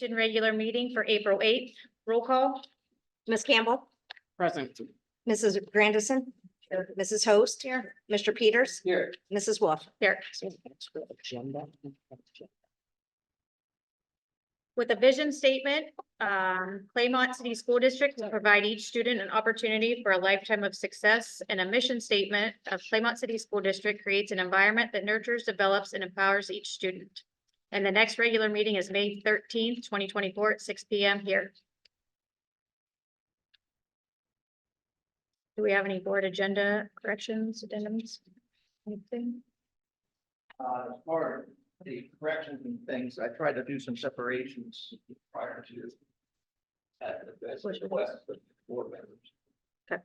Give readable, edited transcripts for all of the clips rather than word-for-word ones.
Regular meeting for April 8th. Roll call. Ms. Campbell, Present. Mrs. Grandison, Mrs. Host, here, Mr. Peters, Here. Mrs. Wolf. Here. Agenda. With a vision statement, Claymont City School District will provide each student an opportunity for a lifetime of success, and a mission statement of Claymont City School District creates an environment that nurtures, develops, and empowers each student. And the next regular meeting is May 13th, 2024 at 6 p.m. here. Do we have any board agenda corrections, addendums? Anything? As far as the corrections and things, I tried to do some separations prior to. At the best request of the board members. Okay.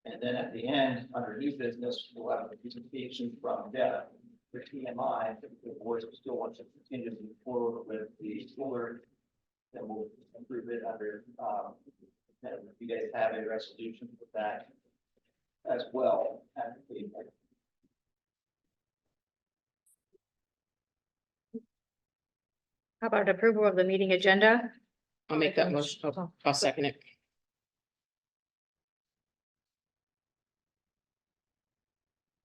And then at the end, under new business, we'll have a presentation from Deb for TMI. If the board still wants to continue to move forward with the solar, then we'll approve it under, and if you guys have a resolution with that as well. How about approval of the meeting agenda? I'll make that motion. I'll second it.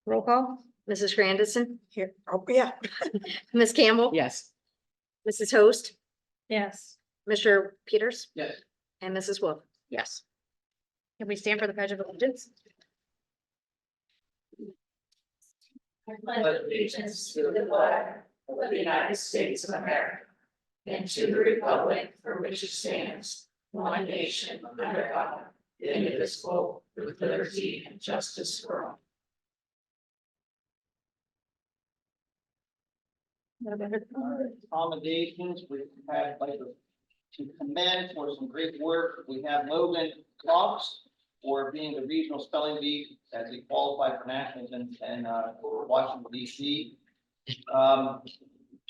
Roll call. Mrs. Grandison, here, oh, yeah. Ms. Campbell. Yes. Mrs. Host, Yes. Mr. Peters, Yes. and Mrs. Wolf. Yes. Can we stand for the pledge of allegiance? Pledge allegiance to the flag of the United States of America and to the republic for which it stands, one nation under God, indivisible, with liberty and justice for all. Accommodations, we had like to commend for some great work. We have Logan Cox for being the regional spelling bee as he qualified for nationals in Washington DC.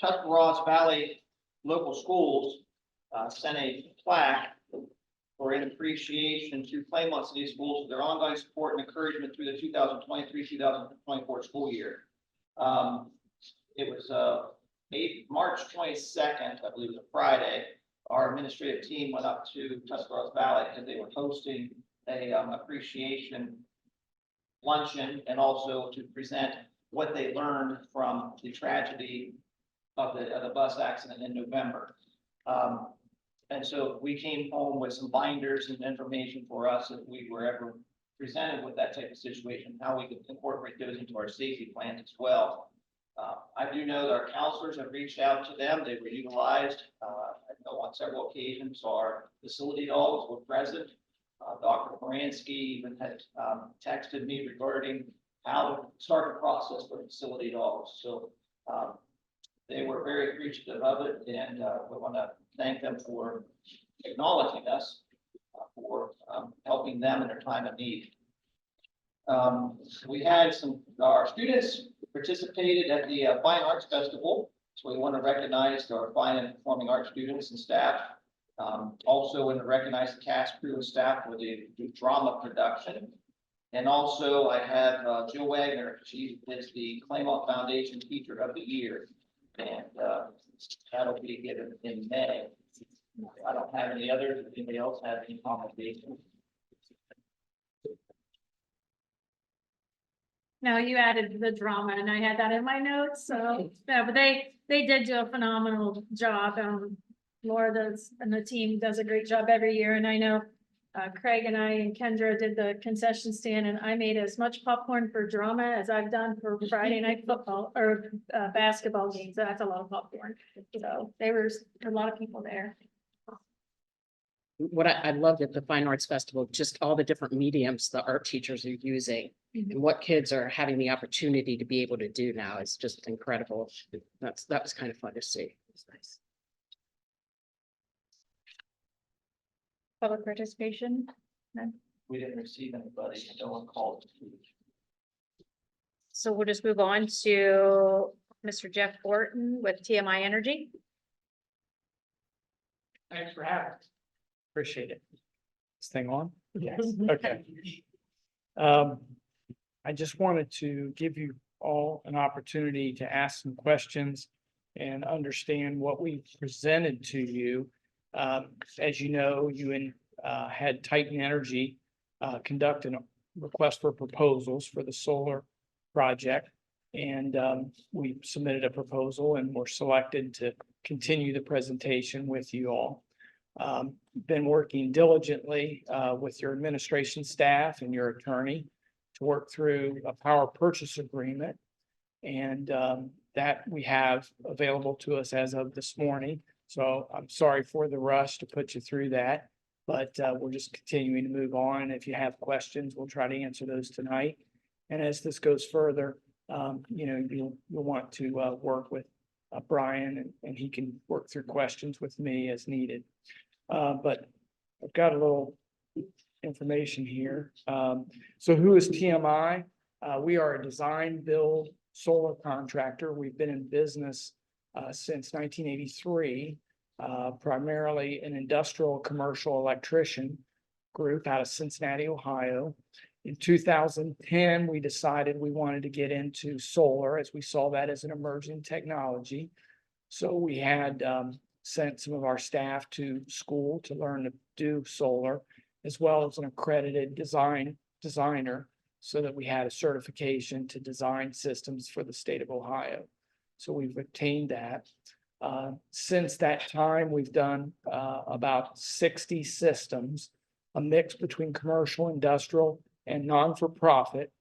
Tuscarawas Valley Local Schools sent a plaque for an appreciation to Claymont City Schools for their ongoing support and encouragement through the 2023-2024 school year. It was March 22nd, I believe it was a Friday. Our administrative team went up to Tuscarawas Valley and they were hosting a appreciation luncheon and also to present what they learned from the tragedy of the bus accident in November. And so we came home with some binders and information for us if we were ever presented with that type of situation, how we could incorporate those into our safety plans as well. I do know that our counselors have reached out to them. They were utilized. I know on several occasions our facility dogs were present. Dr. Moransky even had texted me regarding how to start the process for facility dogs. So they were very appreciative of it, and we want to thank them for acknowledging us for helping them in their time of need. We had our students participated at the Fine Arts Festival, so we want to recognize our fine and performing arts students and staff. Also want to recognize the cast, crew, and staff for the drama production. And also I have Jill Wagner. She is the Claymont Foundation Teacher of the Year, and that'll be given in May. I don't have any others. If anybody else have any commendations? No, you added the drama and I had that in my notes, so, yeah, but they did do a phenomenal job. Laura does, and the team does a great job every year, and I know Craig and I and Kendra did the concession stand, and I made as much popcorn for drama as I've done for Friday night football or basketball games. That's a lot of popcorn. So there was a lot of people there. What I loved at the Fine Arts Festival, just all the different mediums the art teachers are using and what kids are having the opportunity to be able to do now is just incredible. That was kind of fun to see. It's nice. Public participation? None. We didn't receive anybody. No one called to speak. So we'll just move on to Mr. Jeff Orton with TMI Energy. Thanks for having us. Appreciate it. This thing on? Yes. Okay. I just wanted to give you all an opportunity to ask some questions and understand what we presented to you. As you know, had Titan Energy conduct a request for proposals for the solar project. And we submitted a proposal and were selected to continue the presentation with you all. Been working diligently with your administration staff and your attorney to work through a power purchase agreement. And that we have available to us as of this morning. So I'm sorry for the rush to put you through that, but we're just continuing to move on. If you have questions, we'll try to answer those tonight. And as this goes further, you'll want to work with Brian, and he can work through questions with me as needed. But I've got a little information here. So who is TMI? We are a design build solar contractor. We've been in business since 1983, primarily an industrial commercial electrician group out of Cincinnati, Ohio. In 2010, we decided we wanted to get into solar as we saw that as an emerging technology. So we had sent some of our staff to school to learn to do solar, as well as an accredited designer, so that we had a certification to design systems for the state of Ohio. So we've obtained that. Since that time, we've done about 60 systems, a mix between commercial, industrial, and non-for-profit.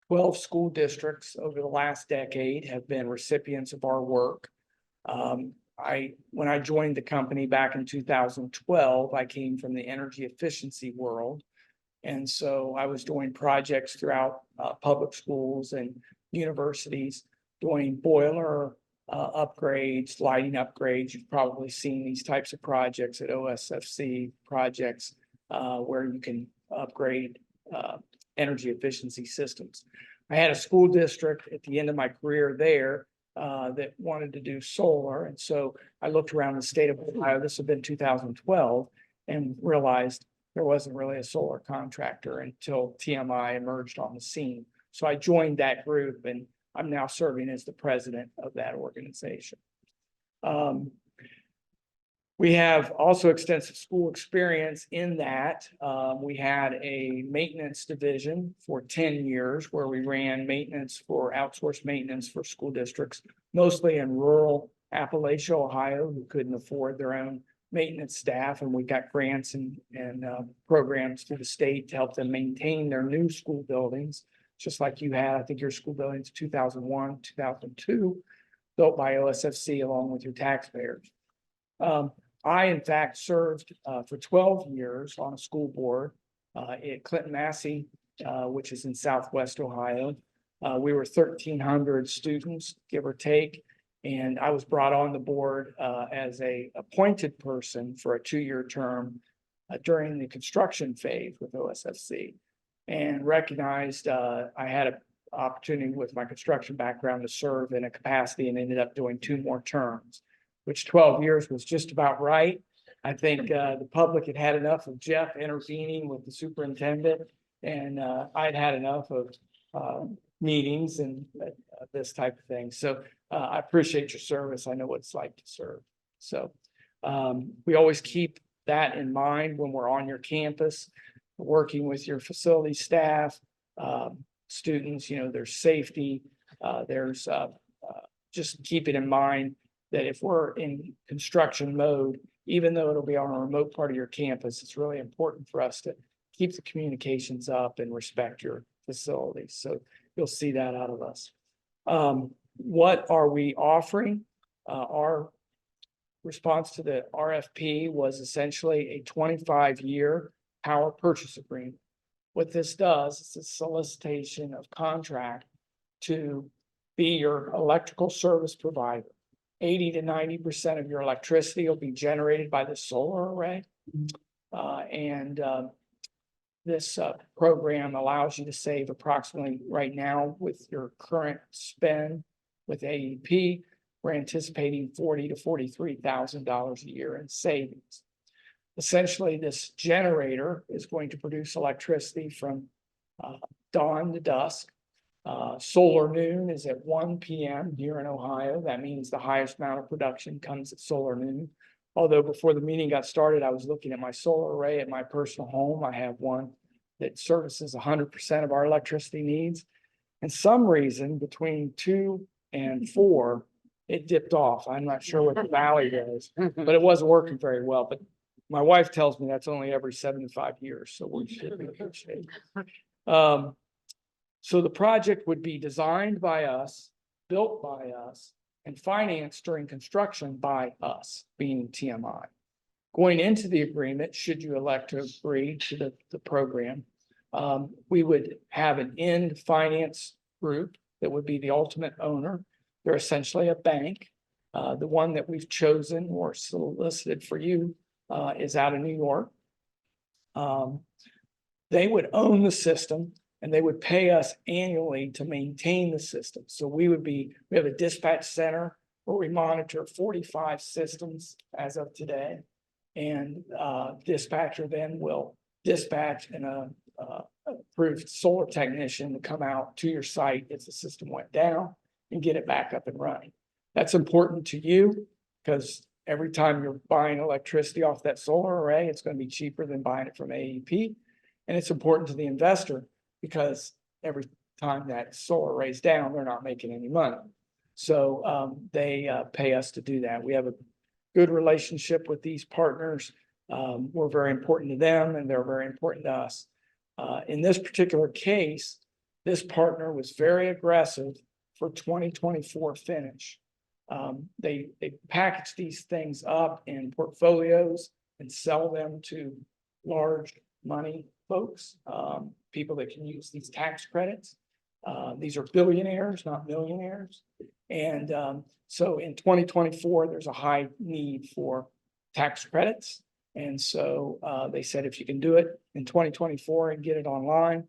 12 school districts over the last decade have been recipients of our work. When I joined the company back in 2012, I came from the energy efficiency world. And so I was doing projects throughout public schools and universities, doing boiler upgrades, lighting upgrades. You've probably seen these types of projects at OSFC projects where you can upgrade energy efficiency systems. I had a school district at the end of my career there that wanted to do solar. And so I looked around the state of Ohio, this had been 2012, and realized there wasn't really a solar contractor until TMI emerged on the scene. So I joined that group, and I'm now serving as the president of that organization. We have also extensive school experience in that. We had a maintenance division for 10 years where we ran maintenance for outsourced maintenance for school districts, mostly in rural Appalachia, Ohio, who couldn't afford their own maintenance staff. And we got grants and programs through the state to help them maintain their new school buildings, just like you had. I think your school buildings 2001, 2002, built by OSFC along with your taxpayers. I, in fact, served for 12 years on a school board at Clinton Massey, which is in Southwest Ohio. We were 1,300 students, give or take, and I was brought on the board as a appointed person for a 2-year term during the construction phase with OSFC, and recognized I had an opportunity with my construction background to serve in a capacity, and ended up doing 2 more terms, which 12 years was just about right. I think the public had had enough of Jeff intervening with the superintendent, and I'd had enough of meetings and this type of thing. So I appreciate your service. I know what it's like to serve. So we always keep that in mind when we're on your campus, working with your facility staff, students. There's safety. There's just keep it in mind that if we're in construction mode, even though it'll be on a remote part of your campus, it's really important for us to keep the communications up and respect your facilities. So you'll see that out of us. What are we offering? Our response to the RFP was essentially a 25-year power purchase agreement. What this does is a solicitation of contract to be your electrical service provider. 80 to 90% of your electricity will be generated by the solar array. This program allows you to save approximately, right now with your current spend with AEP, we're anticipating $40,000 to $43,000 a year in savings. Essentially, this generator is going to produce electricity from dawn to dusk. Solar noon is at 1 p.m. here in Ohio. That means the highest amount of production comes at solar noon. Although before the meeting got started, I was looking at my solar array at my personal home. I have one that services 100% of our electricity needs. And some reason between 2 and 4, it dipped off. I'm not sure what the valley is, but it wasn't working very well. But my wife tells me that's only every 75 years, so we should be in good shape. So the project would be designed by us, built by us, and financed during construction by us, being TMI. Going into the agreement, should you elect to agree to the program, we would have an end finance group that would be the ultimate owner. They're essentially a bank. The one that we've chosen or solicited for you is out of New York. They would own the system and they would pay us annually to maintain the system. So we have a dispatch center where we monitor 45 systems as of today. And dispatcher then will dispatch an approved solar technician to come out to your site if the system went down and get it back up and running. That's important to you because every time you're buying electricity off that solar array, it's going to be cheaper than buying it from AEP. And it's important to the investor because every time that solar array is down, they're not making any money. So they pay us to do that. We have a good relationship with these partners. We're very important to them and they're very important to us. In this particular case, this partner was very aggressive for 2024 finish. They package these things up in portfolios and sell them to large money folks, people that can use these tax credits. These are billionaires, not millionaires. And so in 2024, there's a high need for tax credits. And so they said, if you can do it in 2024 and get it online,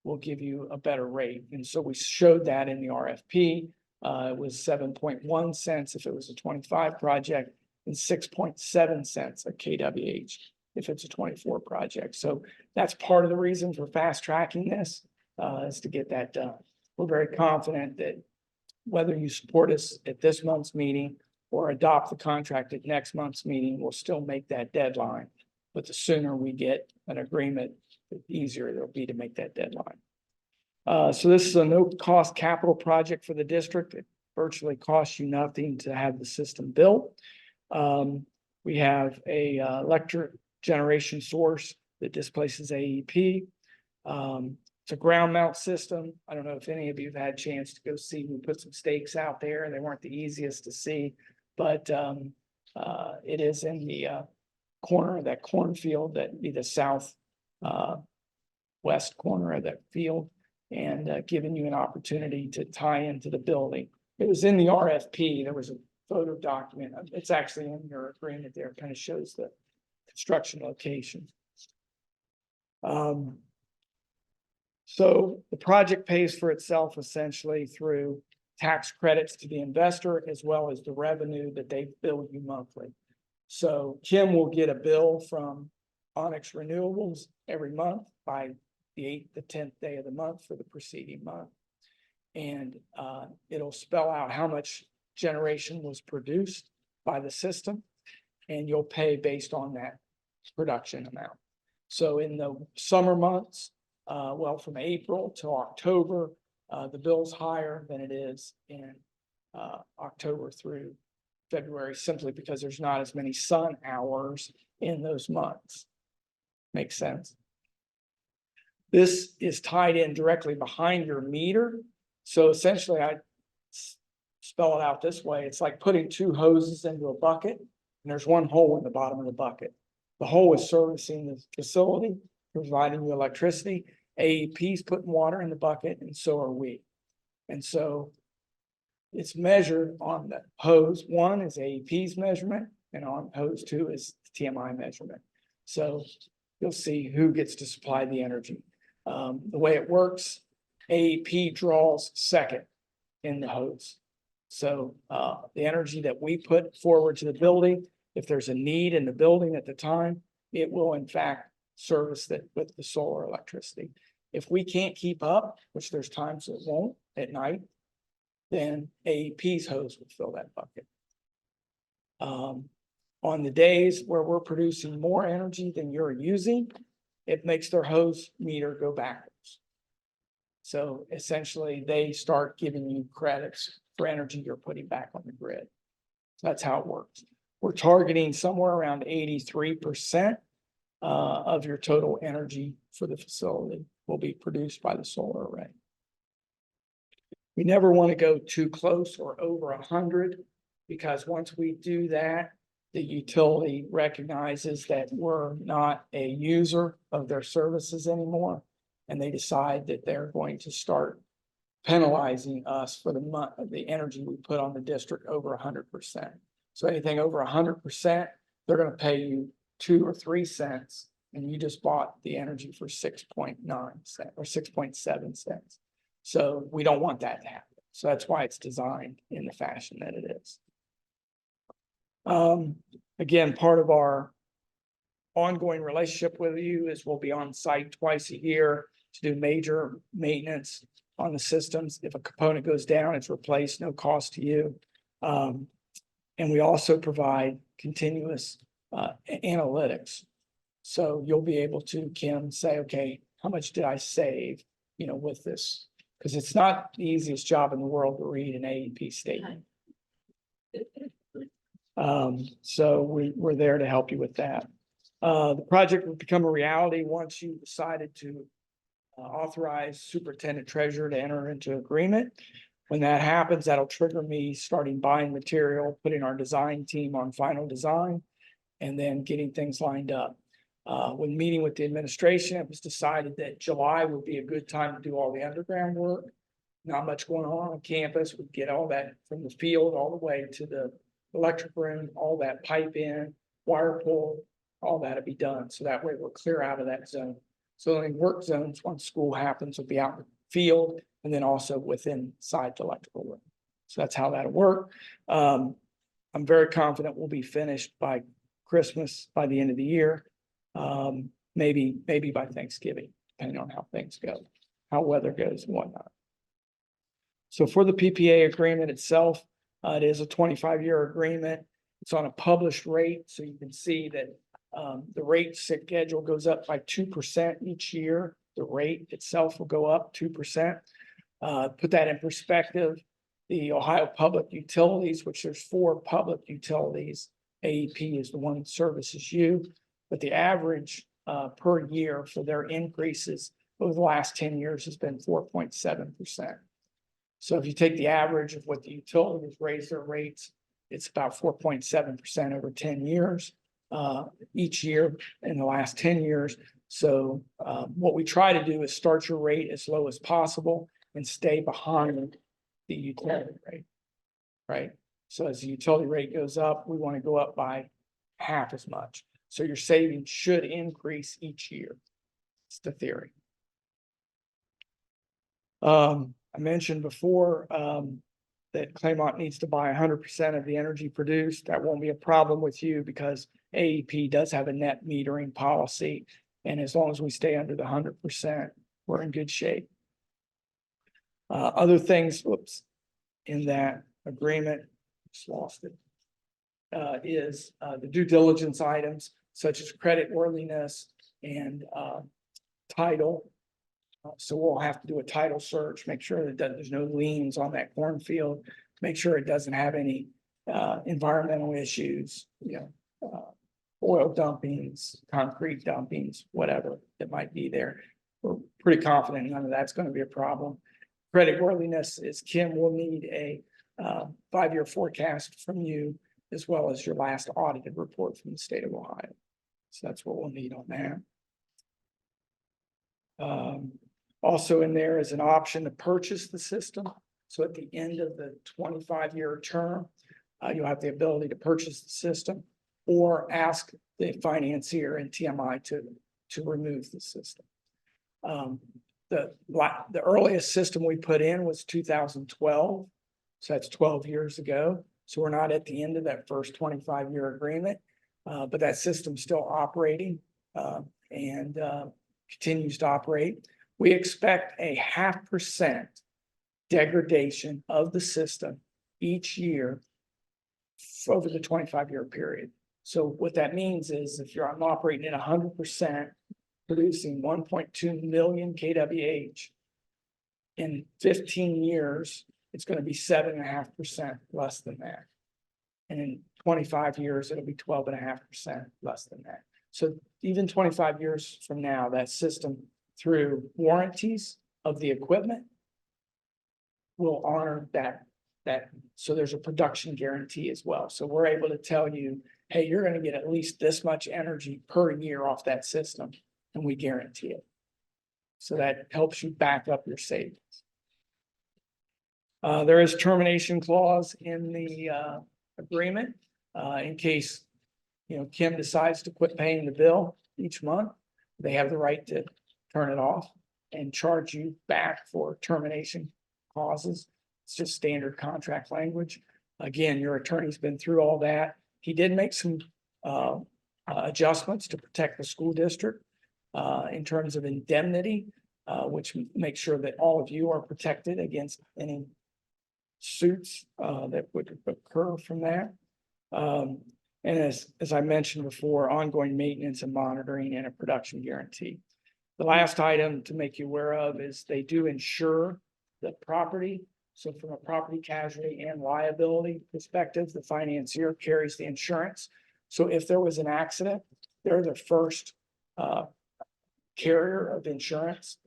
we'll give you a better rate. And so we showed that in the RFP. It was 7.1 cents if it was a 25 project and 6.7 cents a kWh if it's a 24 project. So that's part of the reason for fast tracking this is to get that done. We're very confident that whether you support us at this month's meeting or adopt the contract at next month's meeting, we'll still make that deadline. But the sooner we get an agreement, the easier it'll be to make that deadline. So this is a no-cost capital project for the district. It virtually costs you nothing to have the system built. We have a electric generation source that displaces AEP. It's a ground mount system. I don't know if any of you have had a chance to go see. We put some stakes out there. They weren't the easiest to see, but it is in the corner of that cornfield, that be the south west corner of that field, and giving you an opportunity to tie into the building. It was in the RFP. There was a photo document. It's actually in your agreement there. It kind of shows the construction location. So the project pays for itself essentially through tax credits to the investor, as well as the revenue that they bill you monthly. So Kim will get a bill from Onyx Renewables every month by the 8th to 10th day of the month for the preceding month. And it'll spell out how much generation was produced by the system, and you'll pay based on that production amount. So in the summer months, well, from April to October, the bill's higher than it is in October through February, simply because there's not as many sun hours in those months. Makes sense? This is tied in directly behind your meter. So essentially, I spell it out this way. It's like putting 2 hoses into a bucket, and there's one hole in the bottom of the bucket. The hole is servicing the facility, providing you electricity. AEP's putting water in the bucket, and so are we. And so it's measured on the hose. 1 is AEP's measurement, and on hose 2 is the TMI measurement. So you'll see who gets to supply the energy. The way it works, AEP draws second in the hose. So the energy that we put forward to the building, if there's a need in the building at the time, it will in fact service that with the solar electricity. If we can't keep up, which there's times it won't, at night, then AEP's hose will fill that bucket. On the days where we're producing more energy than you're using, it makes their hose meter go backwards. So essentially, they start giving you credits for energy you're putting back on the grid. That's how it works. We're targeting somewhere around 83% of your total energy for the facility will be produced by the solar array. We never want to go too close or over 100, because once we do that, the utility recognizes that we're not a user of their services anymore, and they decide that they're going to start penalizing us for the energy we put on the district over 100%. So anything over 100%, they're going to pay you 2 or 3 cents, and you just bought the energy for 6.9 cents or 6.7 cents. So we don't want that to happen. So that's why it's designed in the fashion that it is. Again, part of our ongoing relationship with you is we'll be on site twice a year to do major maintenance on the systems. If a component goes down, it's replaced, no cost to you. And we also provide continuous analytics. So you'll be able to, Kim, say, okay, how much did I save, with this? Because it's not the easiest job in the world to read an AEP statement. So we're there to help you with that. The project will become a reality once you decided to authorize superintendent treasurer to enter into agreement. When that happens, that'll trigger me starting buying material, putting our design team on final design, and then getting things lined up. When meeting with the administration, it was decided that July would be a good time to do all the underground work. Not much going on campus. We'd get all that from the field all the way to the electric room, all that pipe in, wire pull, all that'll be done. So that way we're clear out of that zone. So in work zones, once school happens, will be out in the field and then also within inside the electrical room. So that's how that'll work. I'm very confident we'll be finished by Christmas, by the end of the year. Maybe by Thanksgiving, depending on how things go, how weather goes and whatnot. So for the PPA agreement itself, it is a 25-year agreement. It's on a published rate, so you can see that the rate schedule goes up by 2% each year. The rate itself will go up 2%. Put that in perspective, the Ohio Public Utilities, which there's 4 public utilities, AEP is the one that services you, but the average per year for their increases over the last 10 years has been 4.7%. So if you take the average of what the utilities raise their rates, it's about 4.7% over 10 years, each year in the last 10 years. So what we try to do is start your rate as low as possible and stay behind the utility rate, right? So as the utility rate goes up, we want to go up by half as much. So your savings should increase each year. It's the theory. I mentioned before that Claymont needs to buy 100% of the energy produced. That won't be a problem with you because AEP does have a net metering policy. And as long as we stay under the 100%, we're in good shape. Other things, in that agreement, just lost it, is the due diligence items such as creditworthiness and title. So we'll have to do a title search, make sure that there's no liens on that cornfield, make sure it doesn't have any environmental issues, oil dumpings, concrete dumpings, whatever that might be there. We're pretty confident none of that's going to be a problem. Creditworthiness is Kim will need a 5-year forecast from you, as well as your last audited report from the state of Ohio. So that's what we'll need on that. Also in there is an option to purchase the system. So at the end of the 25-year term, you'll have the ability to purchase the system or ask the financier and TMI to remove the system. The earliest system we put in was 2012. So that's 12 years ago. So we're not at the end of that first 25-year agreement, but that system's still operating and continues to operate. We expect a 0.5% degradation of the system each year over the 25-year period. So what that means is if I'm operating at 100%, producing 1.2 million kWh, in 15 years, it's going to be 7.5% less than that. And in 25 years, it'll be 12.5% less than that. So even 25 years from now, that system, through warranties of the equipment, will honor that. So there's a production guarantee as well. So we're able to tell you, hey, you're going to get at least this much energy per year off that system, and we guarantee it. So that helps you back up your savings. There is termination clause in the agreement in case, Kim decides to quit paying the bill each month. They have the right to turn it off and charge you back for termination clauses. It's just standard contract language. Again, your attorney's been through all that. He did make some adjustments to protect the school district in terms of indemnity, which makes sure that all of you are protected against any suits that would occur from that. And as I mentioned before, ongoing maintenance and monitoring and a production guarantee. The last item to make you aware of is they do insure the property. So from a property casualty and liability perspective, the financier carries the insurance. So if there was an accident, they're the first carrier of insurance.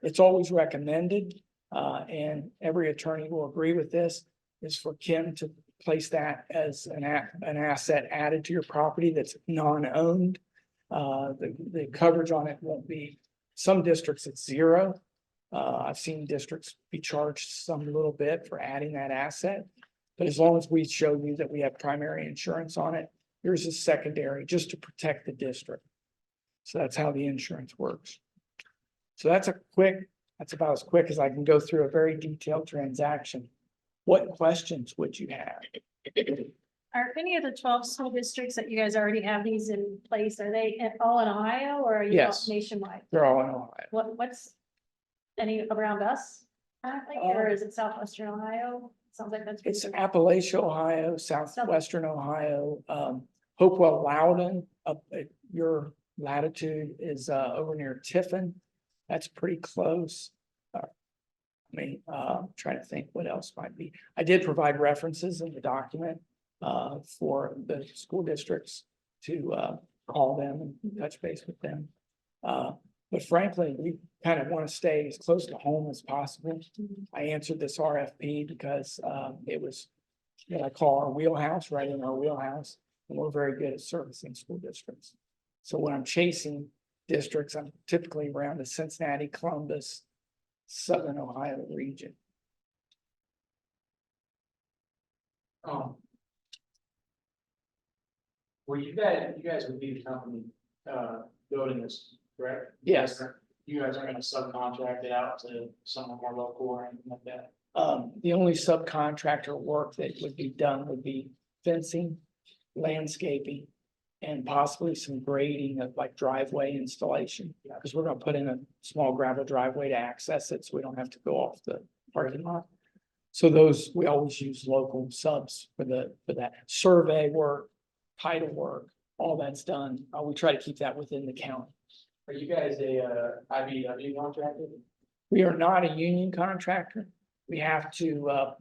It's always recommended, and every attorney will agree with this, is for Kim to place that as an asset added to your property that's non-owned. The coverage on it won't be, some districts it's zero. I've seen districts be charged some little bit for adding that asset. But as long as we show you that we have primary insurance on it, yours is secondary just to protect the district. So that's how the insurance works. So that's about as quick as I can go through a very detailed transaction. What questions would you have? Are any of the 12 school districts that you guys already have these in place, are they all in Ohio or are you all Yes. nationwide? They're all in Ohio. What's any around us? Or is it southwestern Ohio? Sounds like that's. It's Appalachia, Ohio, southwestern Ohio, Hopewell Loudon, up at your latitude is over near Tiffin. That's pretty close. Trying to think what else might be. I did provide references in the document for the school districts to call them and touch base with them. But frankly, we kind of want to stay as close to home as possible. I answered this RFP because it was what I call our wheelhouse, right in our wheelhouse, and we're very good at servicing school districts. So when I'm chasing districts, I'm typically around the Cincinnati, Columbus, Southern Ohio region. Well, you guys would be the company building this, correct? Yes. You guys aren't gonna subcontract it out to someone more local or anything like that? The only subcontractor work that would be done would be fencing, landscaping, and possibly some grading of like driveway installation. Because we're gonna put in a small gravel driveway to access it, so we don't have to go off the parking lot. So those, we always use local subs for that survey work, title work, all that's done. We try to keep that within the county. Are you guys a IBW contractor? We are not a union contractor. We have to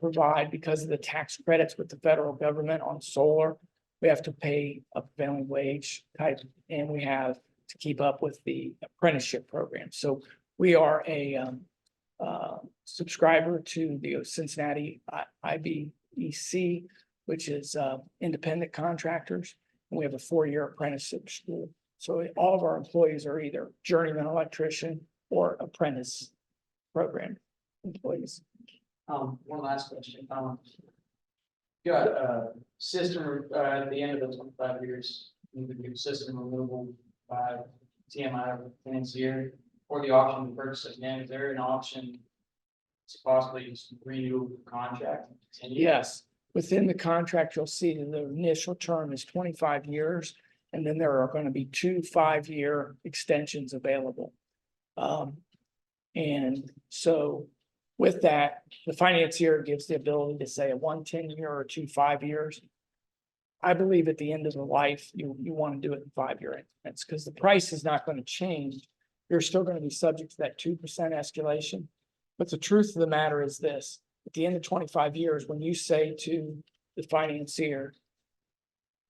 provide, because of the tax credits with the federal government on solar, we have to pay a prevailing wage type, and we have to keep up with the apprenticeship program. So we are a subscriber to the Cincinnati IBEC, which is independent contractors, and we have a 4-year apprenticeship school. So all of our employees are either journeyman electrician or apprentice program employees. One last question. You got a system at the end of the 25 years, the system removal by TMI financier or the option to purchase it again. Is there an option to possibly renew the contract? Yes, within the contract, you'll see that the initial term is 25 years, and then there are going to be 2 5-year extensions available. And so with that, the financier gives the ability to say a 1 10-year or 2 5 years. I believe at the end of the life, you want to do it in 5-year increments because the price is not going to change. You're still going to be subject to that 2% escalation. But the truth of the matter is this, at the end of 25 years, when you say to the financier,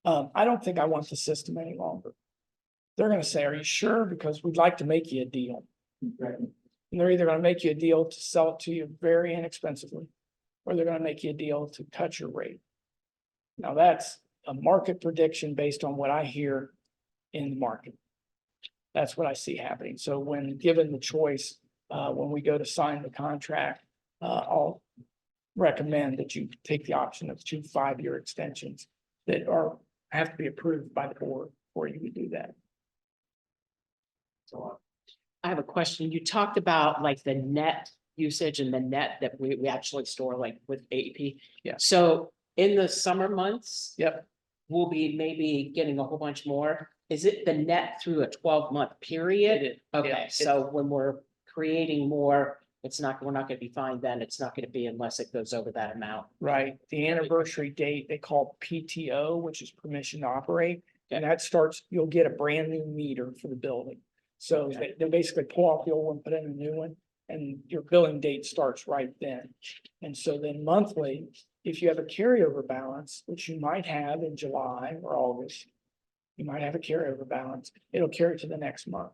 I don't think I want the system any longer. They're going to say, are you sure? Because we'd like to make you a deal. And they're either going to make you a deal to sell it to you very inexpensively, or they're going to make you a deal to cut your rate. Now that's a market prediction based on what I hear in the market. That's what I see happening. So when given the choice, when we go to sign the contract, I'll recommend that you take the option of 2 5-year extensions that have to be approved by the board before you would do that. So I have a question. You talked about like the net usage and the net that we actually store like with AEP. Yeah. So in the summer months, Yep, we'll be maybe getting a whole bunch more. Is it the net through a 12-month period? it is. Okay, Yeah, so when we're creating more, we're not gonna be fine then. It's not gonna be unless it goes over that amount. Right, the anniversary date, they call PTO, which is permission to operate, and that starts, you'll get a brand new meter for the building. So they basically pull off the old one, put in a new one, and your billing date starts right then. And so then monthly, if you have a carryover balance, which you might have in July or August, you might have a carryover balance, it'll carry to the next month.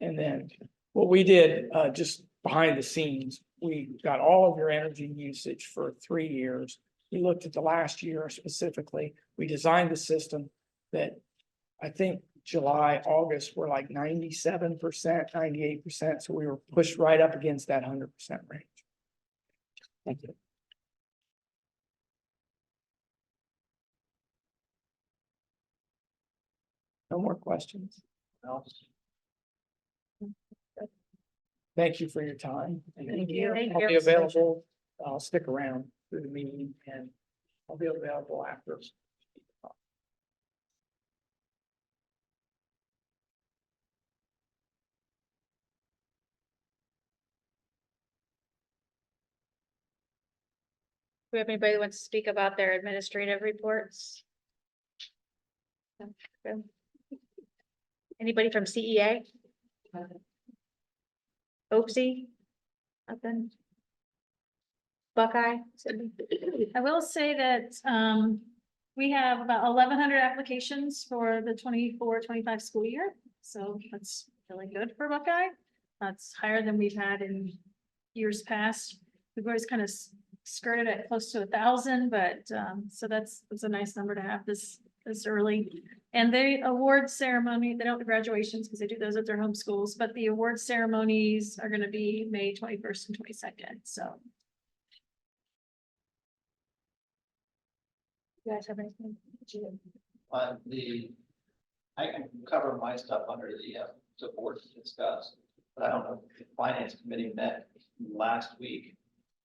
And then what we did, just behind the scenes, we got all of your energy usage for 3 years. We looked at the last year specifically. We designed the system that I think July, August were like 97%, 98%. So we were pushed right up against that 100% range. Thank you. No more questions. Thank you for your time. Thank you. I'll be available. I'll stick around through the meeting and I'll be available after. Do we have anybody that wants to speak about their administrative reports? No? Anybody from CEA? Oopsie? Nothing? Buckeye? I will say that, we have about 1,100 applications for the 24-25 school year. So that's really good for Buckeye. That's higher than we've had in years past. We've always kind of skirted at close to 1,000, but, so that's a nice number to have this early. And the award ceremony, they don't have graduations because they do those at their home schools, but the award ceremonies are going to be May 21st and 22nd. So. You guys have anything? I can cover my stuff under the board to discuss, but I don't know if the finance committee met last week.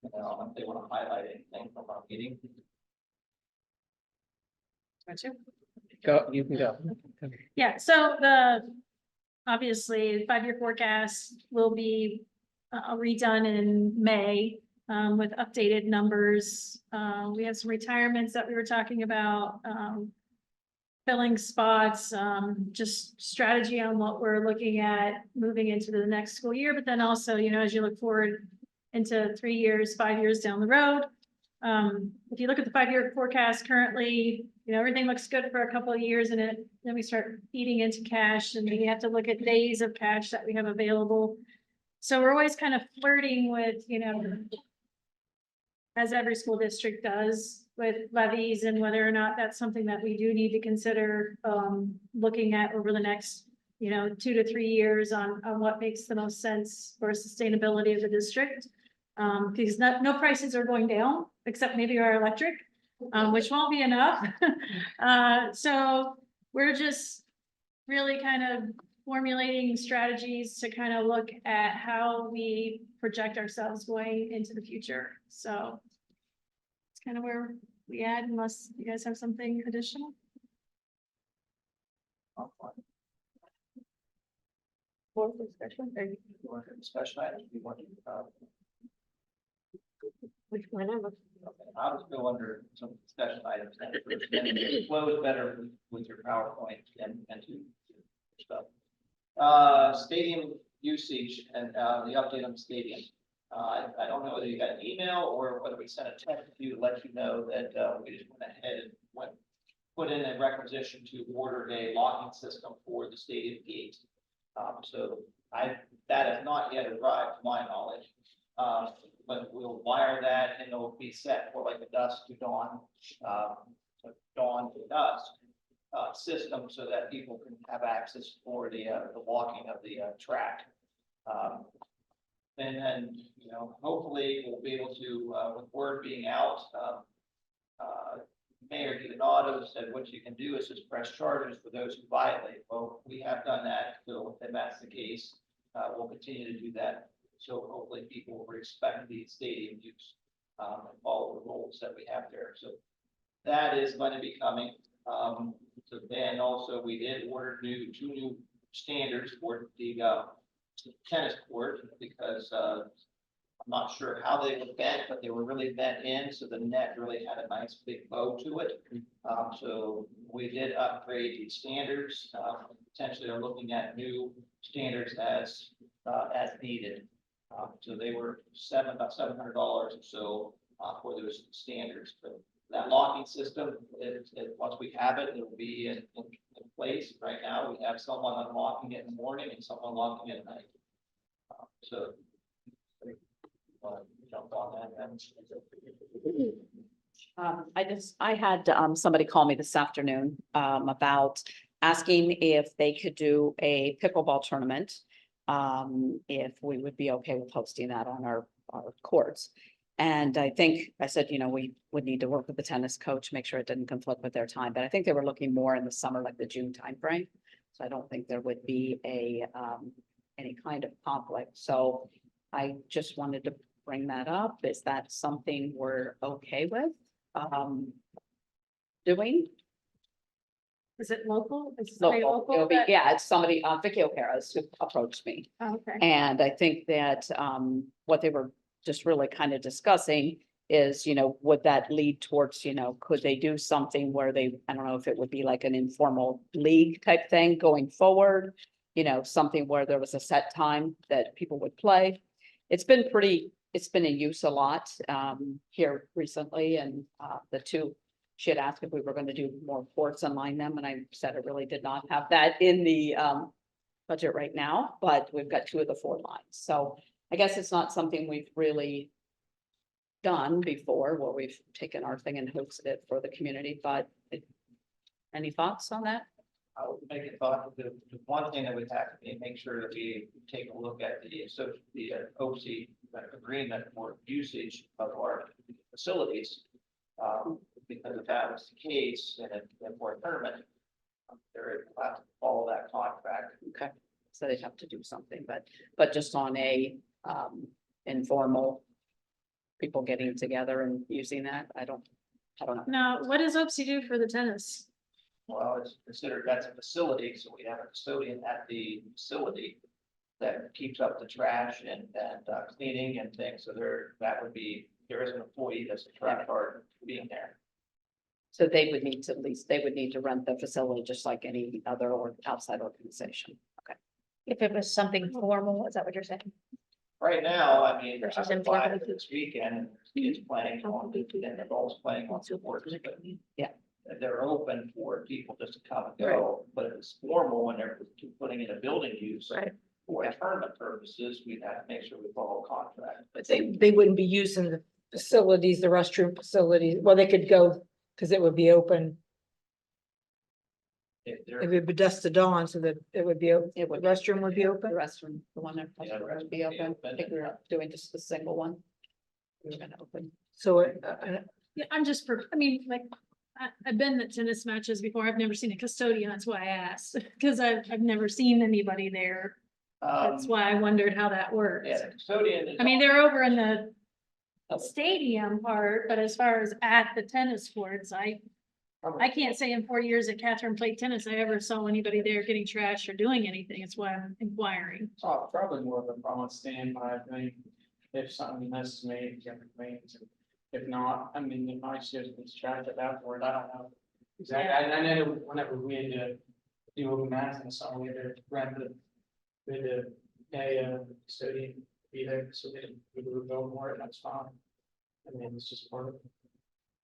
If they want to highlight anything from our meeting. Go, you can go. Yeah, so obviously 5-year forecast will be redone in May with updated numbers. We have some retirements that we were talking about, filling spots, just strategy on what we're looking at moving into the next school year. But then also, as you look forward into 3 years, 5 years down the road, if you look at the 5-year forecast currently, everything looks good for a couple of years and then we start eating into cash and we have to look at days of cash that we have available. So we're always kind of flirting with, as every school district does with levies and whether or not that's something that we do need to consider, looking at over the next, 2 to 3 years on what makes the most sense for sustainability of the district. Because no prices are going down except maybe our electric, which won't be enough. So we're just really kind of formulating strategies to kind of look at how we project ourselves going into the future. So it's kind of where we add, unless you guys have something additional. Board discussion, or You want to discussion items? You want to, Whenever. I'll just go under some discussion items. And it flows better with your PowerPoint and to stuff. Stadium usage and, the update on the stadium. I don't know whether you got an email or whether we sent a text to you to let you know that, we just went ahead and put in a requisition to order a locking system for the stadium gate. So that has not yet arrived to my knowledge. But we'll wire that and it'll be set for like a dusk to dawn, to dusk system so that people can have access for the walking of the track. And then, you know, hopefully we'll be able to, with word being out, Mayor Donato said what you can do is just press charges for those who violate. Well, we have done that, so if that's the case, we'll continue to do that. So hopefully people will respect the stadium use, and follow the rules that we have there. So that is going to be coming. So then also we did order two new standards for the tennis court because I'm not sure how they were bent, but they were really bent in, so the net really had a nice big bow to it. So we did upgrade the standards. Potentially are looking at new standards as needed. So they were about $700 or so for those standards. But that locking system, once we have it, it will be in place. Right now, we have someone unlocking it in the morning and someone locking it at night. So jump on that. I had somebody call me this afternoon about asking if they could do a pickleball tournament. If we would be okay with hosting that on our courts. And I think I said, you know, we would need to work with the tennis coach, make sure it didn't conflict with their time, but I think they were looking more in the summer, like the June timeframe. So I don't think there would be any kind of conflict. So I just wanted to bring that up. Is that something we're okay with doing? Is it local? Is it very Local, it'll be, that- yeah, it's somebody, Vicky O'Hara's who approached me. Okay. And I think that what they were just really kind of discussing is, you know, would that lead towards, you know, could they do something where they, I don't know if it would be like an informal league type thing going forward, you know, something where there was a set time that people would play. It's been in use a lot here recently, and the two, she had asked if we were going to do more courts and line them, and I said I really did not have that in the budget right now, but we've got 2 of the 4 lines. So I guess it's not something we've really done before, where we've taken our thing and hosted it for the community, but any thoughts on that? I would make a thought, the one thing that would have to be, make sure that we take a look at the OC agreement for usage of our facilities. Because if that was the case, and for a tournament, they're allowed to follow that contract. Okay, so they'd have to do something, but just on a informal people getting together and using that, I don't know. Now, what does OPSI do for the tennis? Well, it's considered that's a facility, so we have a custodian at the facility that keeps up the trash and cleaning and things. So there is an employee that's a trash card being there. So they would need to, at least they would need to rent the facility just like any other or outside organization. Okay. If it was something formal, is that what you're saying? Right now, I mean, I Versus was by informal. this weekend, and kids playing on, and adults playing on sports, but Yeah. they're open for people just to come and go, but if it's formal and they're putting in a building use. Right. For tournament purposes, we'd have to make sure we follow contract. But they wouldn't be using the facilities, the restroom facilities, well, they could go, because it would be open, If it they're, would be dusk to dawn, so that it would be, It the would, restroom would be the open. restroom, the one that Yeah, the would be restroom would be open. I open. think we're doing just the single one. We're gonna open. So Yeah, I'm just, I mean, like, I've been at tennis matches before. I've never seen a custodian. That's why I asked, because I've never seen anybody there. That's why I wondered how that works. yeah, the custodian is. I mean, they're over in the stadium part, but as far as at the tennis courts, I can't say in 4 years that Catherine played tennis, I ever saw anybody there getting trash or doing anything. It's why I'm inquiring. Probably more of a problem standby thing. if something misses me, get complaints. If not, I mean, if I just charge it afterward, I don't know. Exactly, I know whenever we had to do open math and something, we had to rent we had to pay a custodian to be there, so we would go more, and that's fine. I mean, it's just part of it.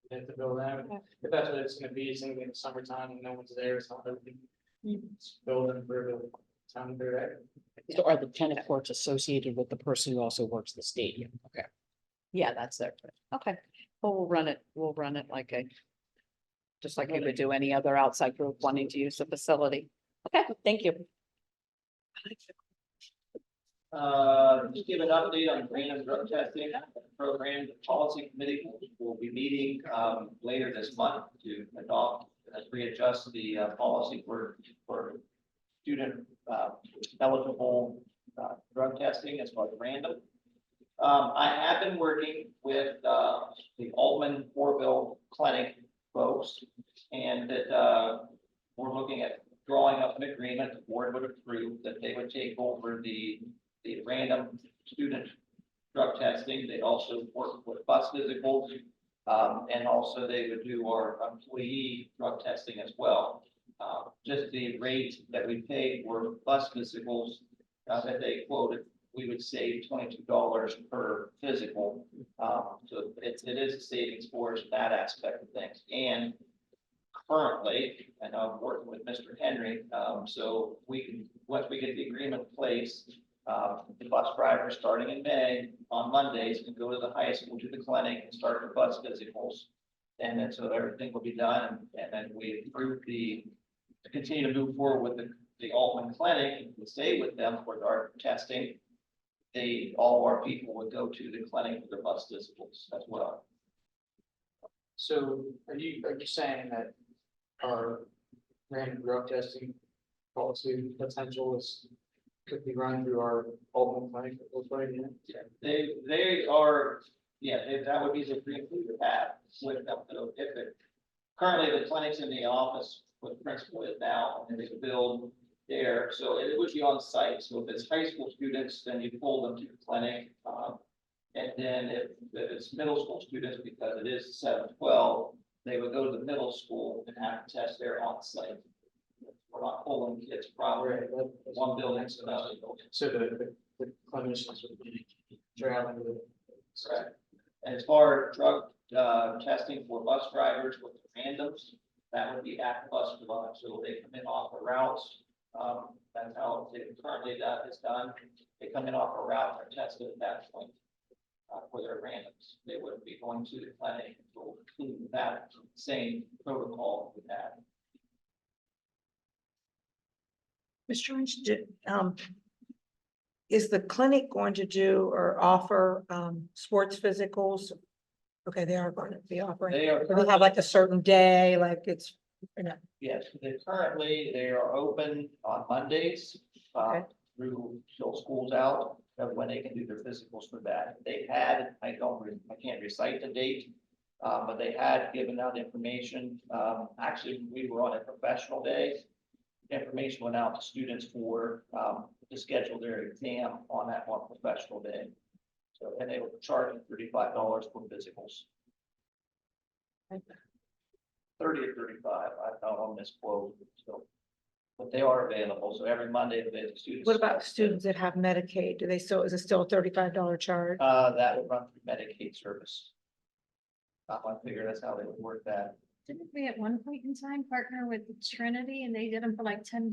They have to build that, if that's what it's gonna be, it's gonna be in the summertime, and no one's there, it's not everything. It's building for the time they're there. So are the tennis courts associated with the person who also works the stadium? Okay. Yeah, that's there. Okay, well, we'll run it like a. Just like you would do any other outside group wanting to use the facility. Okay, thank you. Just give an update on random drug testing program. The policy committee will be meeting, later this month to adopt, readjust the, policy for student, eligible, drug testing as far as random. I have been working with, the Altman Orville Clinic folks, and that, we're looking at drawing up an agreement, the board would approve that they would take over the random student drug testing. They also work with bus physicals, and also they would do our employee drug testing as well. Just the rate that we paid for bus physicals, that they quoted, we would save $22 per physical. So it is a savings for us in that aspect of things. And currently, and I'm working with Mr. Henry, so we can, once we get the agreement in place, the bus drivers starting in May on Mondays can go to the high school to the clinic and start their bus physicals. And then so everything will be done, and then we approve to continue to move forward with the Altman Clinic and stay with them for our testing. All our people would go to the clinic for their bus physicals as well. So are you saying that our random drug testing policy potential could be run through our Altman Clinic? They are, that would be the agreement we would have with them. So if it, currently the clinic's in the office with the principal is now, and they build there, so it would be on site. So if it's high school students, then you pull them to the clinic. And then if it's middle school students, because it is 7-12, they would go to the middle school and have to test there on site. We're not pulling kids from one building to another building. So the clinicians would be traveling with. Correct. And as far as drug, testing for bus drivers with the randoms, that would be at the bus drive, so they come in off the routes. That's how it currently that is done. They come in off a route, they're tested at that point. For their randoms, they wouldn't be going to the clinic, to include that same protocol we had. Mr. Lynch, is the clinic going to do or offer, sports physicals? Okay, they are going to be offering, They are. do they have like a certain day, like it's, you know, Yes, they are open on Mondays, Okay. through till school's out, of when they can do their physicals for that. They had, I can't recite the date, but they had given out information. Actually, we were on a professional day. Information went out to students for, to schedule their exam on that one professional day. So, and they were charging $35 for physicals. 30 or 35, I found on this quote, so. But they are available, so every Monday, the students. what about students that have Medicaid? Do they still, is it still a $35 charge? That would run through Medicaid service. I figure that's how they would work that. Didn't we at one point in time partner with Trinity and they did them for like $10?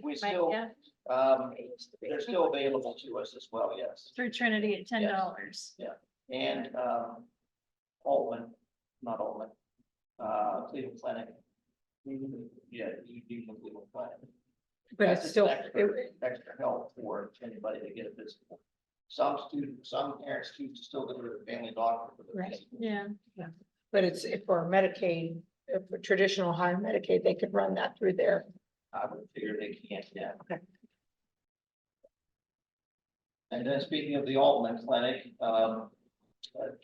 We still, Yeah, they're still available to us as well, yes. through Trinity at $10. And, Altman, not Altman, Cleveland Clinic. Yeah, you do Cleveland Clinic. But That's it's just still, extra help for anybody to get a physical. Some parents choose to still go to their family doctor for the Right. physical. Yeah, but it's if for Medicaid, if for traditional high Medicaid, they could run that through there. I would figure they can't, yeah. Okay. And then speaking of the Altman Clinic,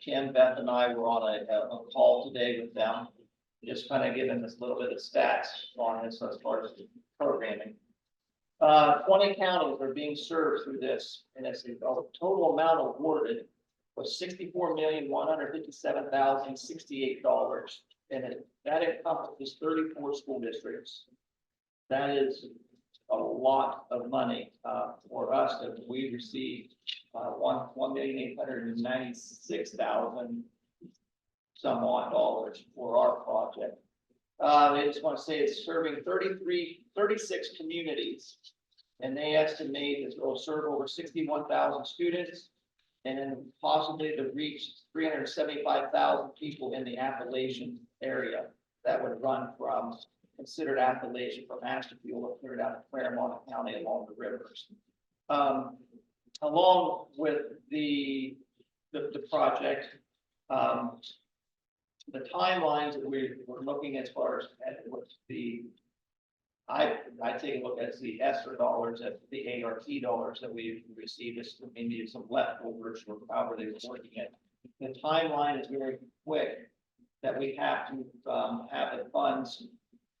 Kim, Beth and I were on a call today with them, just kind of giving us a little bit of stats on this as far as the programming. 20 counties are being served through this, and it's the total amount awarded was $64,157,068. And that encompasses 34 school districts. That is a lot of money, for us, that we received, $1,896,000 some odd dollars for our project. I just want to say it's serving 36 communities. And they estimate it will serve over 61,000 students. And then possibly to reach 375,000 people in the Appalachian area that would run from considered Appalachian from Ashtabula up clear down to Claymont County along the rivers. Along with the project, the timelines that we're looking as far as what I take a look at the ESSER dollars, at the ART dollars that we've received, this maybe some leftovers or however they were working it. The timeline is very quick, that we have to have the funds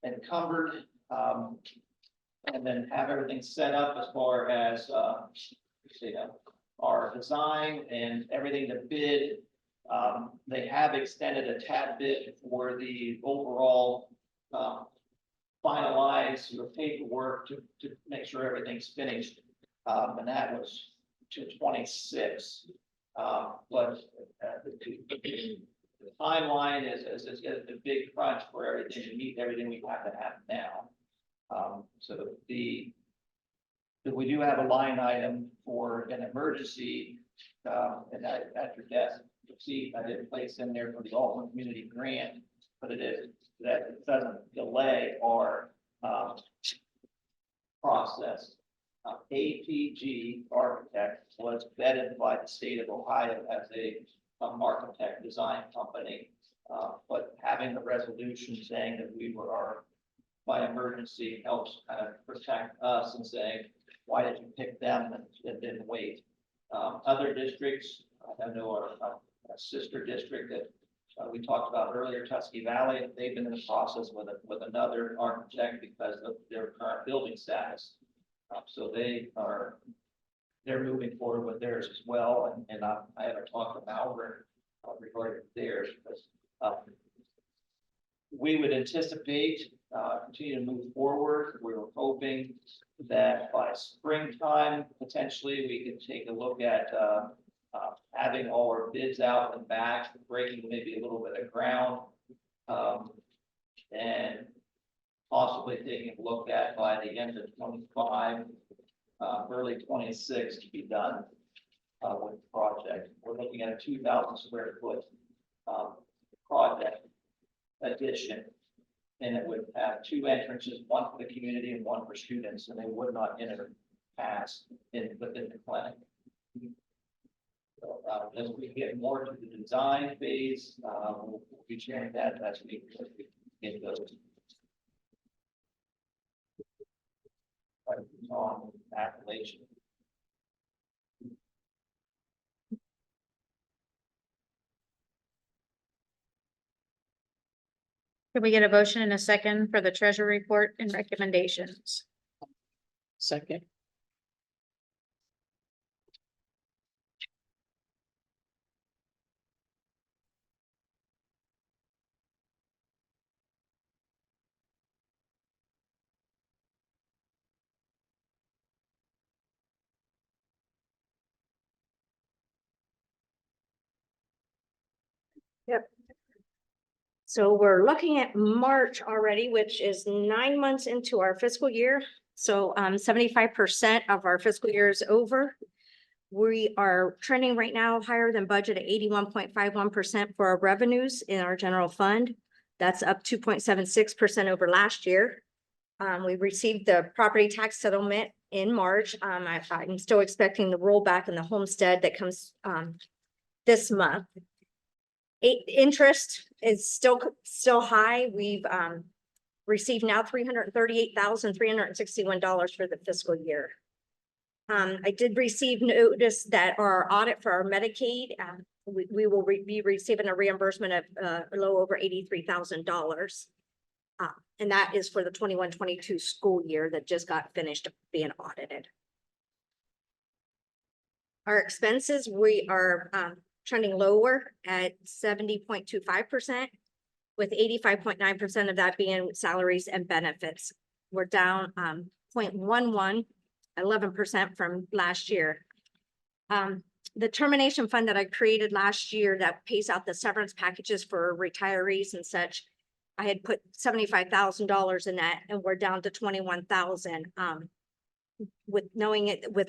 encumbered, and then have everything set up as far as our design and everything to bid. They have extended a tad bit for the overall finalize your paperwork to make sure everything's finished. And that was to 26. But the timeline is a big crunch for everything to meet everything we have to have now. So we do have a line item for an emergency, and that at your desk, you'll see I didn't place in there for the Alton Community Grant, but it is that it doesn't delay our process. APG Architect was vetted by the state of Ohio as a architect design company, but having the resolution saying that we were by emergency helps kind of protect us and saying, why did you pick them and didn't wait? Other districts, I know our sister district that we talked about earlier, Tusky Valley, they've been in the process with another architect because of their current building status. So they're moving forward with theirs as well. And I haven't talked to Malvern regarding theirs, because we would anticipate continue to move forward. We were hoping that by springtime, potentially, we could take a look at having all our bids out and back, breaking maybe a little bit of ground, and possibly taking a look at by the end of 25, early 26 to be done with the project. We're looking at a 2,000 square foot project addition. And it would have two entrances, one for the community and one for students, and they would not enter pass within the clinic. So, as we get more to the design phase, we'll be sharing that as we get those. On Appalachian. Can we get a motion in a second for the treasury report and recommendations? Second. So we're looking at March already, which is 9 months into our fiscal year. So 75% of our fiscal year is over. We are trending right now higher than budget at 81.51% for our revenues in our general fund. That's up 2.76% over last year. We received the property tax settlement in March. I'm still expecting the rollback in the homestead that comes this month. Interest is still high. We've received now $338,361 for the fiscal year. I did receive notice that our audit for our Medicaid, we will be receiving a reimbursement of a little over $83,000. And that is for the 21-22 school year that just got finished being audited. Our expenses, we are trending lower at 70.25%, with 85.9% of that being salaries and benefits. We're down 0.11, 11% from last year. The termination fund that I created last year that pays out the severance packages for retirees and such, I had put $75,000 in that, and we're down to 21,000. With knowing it, with